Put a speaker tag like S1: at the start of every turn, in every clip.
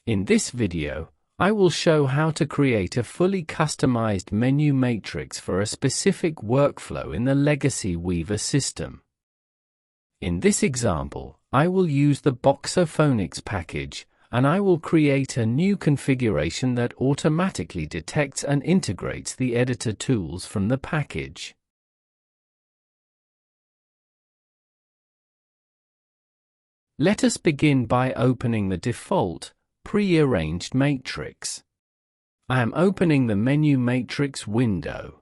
S1: In this video, I will show how to create a fully customized menu matrix for a specific workflow in the legacy Weaver system. In this example, I will use the Boxophonics package, and I will create a new configuration that automatically detects and integrates the editor tools from the package. Let us begin by opening the default, pre-arranged matrix. I am opening the menu matrix window.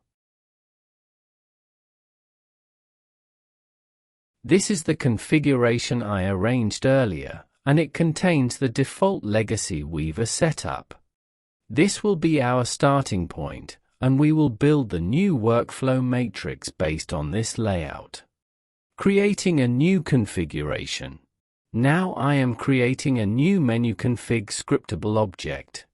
S1: This is the configuration I arranged earlier, and it contains the default legacy Weaver setup. This will be our starting point, and we will build the new workflow matrix based on this layout. Creating a new configuration. Now I am creating a new MenuConfig scriptable object.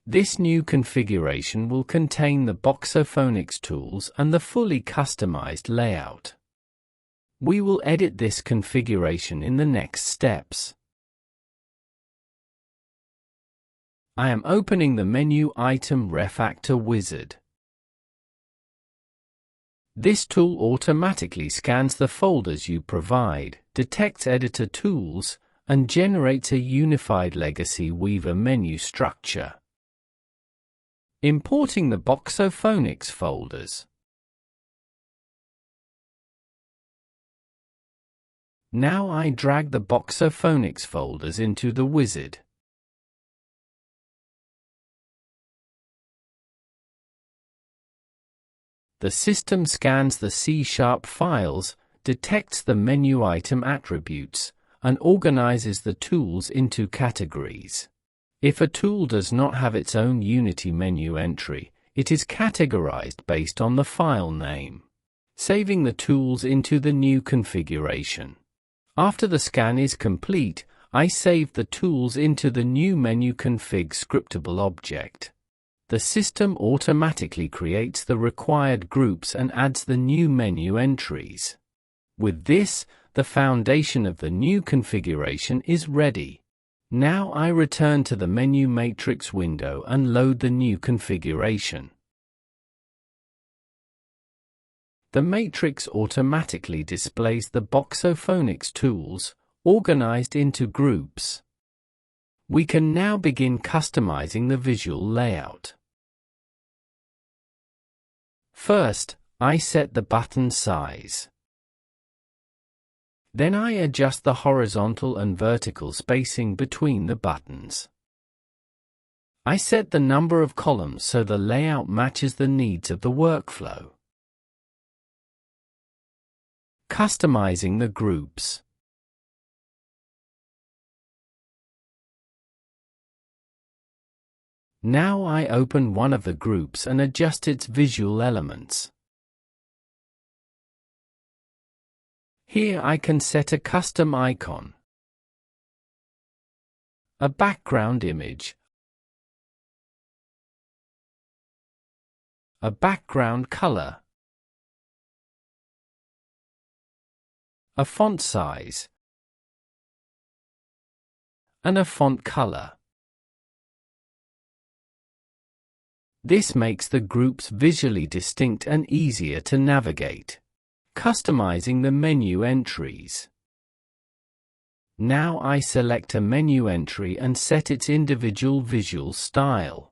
S1: This new configuration will contain the Boxophonics tools and the fully customized layout. We will edit this configuration in the next steps. I am opening the menu item refactor wizard. This tool automatically scans the folders you provide, detects editor tools, and generates a unified legacy Weaver menu structure. Importing the Boxophonics folders. Now I drag the Boxophonics folders into the wizard. The system scans the C# files, detects the menu item attributes, and organizes the tools into categories. If a tool does not have its own Unity menu entry, it is categorized based on the file name, saving the tools into the new configuration. After the scan is complete, I save the tools into the new MenuConfig scriptable object. The system automatically creates the required groups and adds the new menu entries. With this, the foundation of the new configuration is ready. Now I return to the menu matrix window and load the new configuration. The matrix automatically displays the Boxophonics tools, organized into groups. We can now begin customizing the visual layout. First, I set the button size. Then I adjust the horizontal and vertical spacing between the buttons. I set the number of columns so the layout matches the needs of the workflow. Customizing the groups. Now I open one of the groups and adjust its visual elements. Here I can set a custom icon, a background image, a background color, a font size, and a font color. This makes the groups visually distinct and easier to navigate. Customizing the menu entries. Now I select a menu entry and set its individual visual style.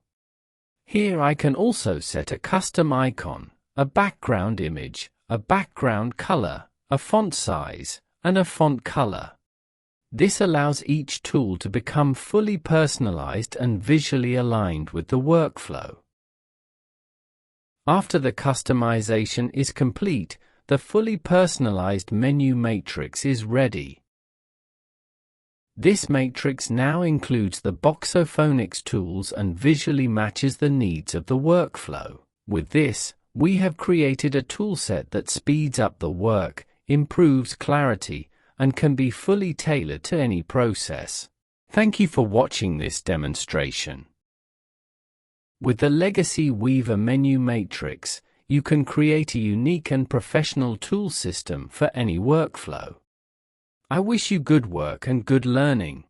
S1: Here I can also set a custom icon, a background image, a background color, a font size, and a font color. This allows each tool to become fully personalized and visually aligned with the workflow. After the customization is complete, the fully personalized menu matrix is ready. This matrix now includes the Boxophonics tools and visually matches the needs of the workflow. With this, we have created a toolset that speeds up the work, improves clarity, and can be fully tailored to any process. Thank you for watching this demonstration. With the legacy Weaver menu matrix, you can create a unique and professional tool system for any workflow. I wish you good work and good learning.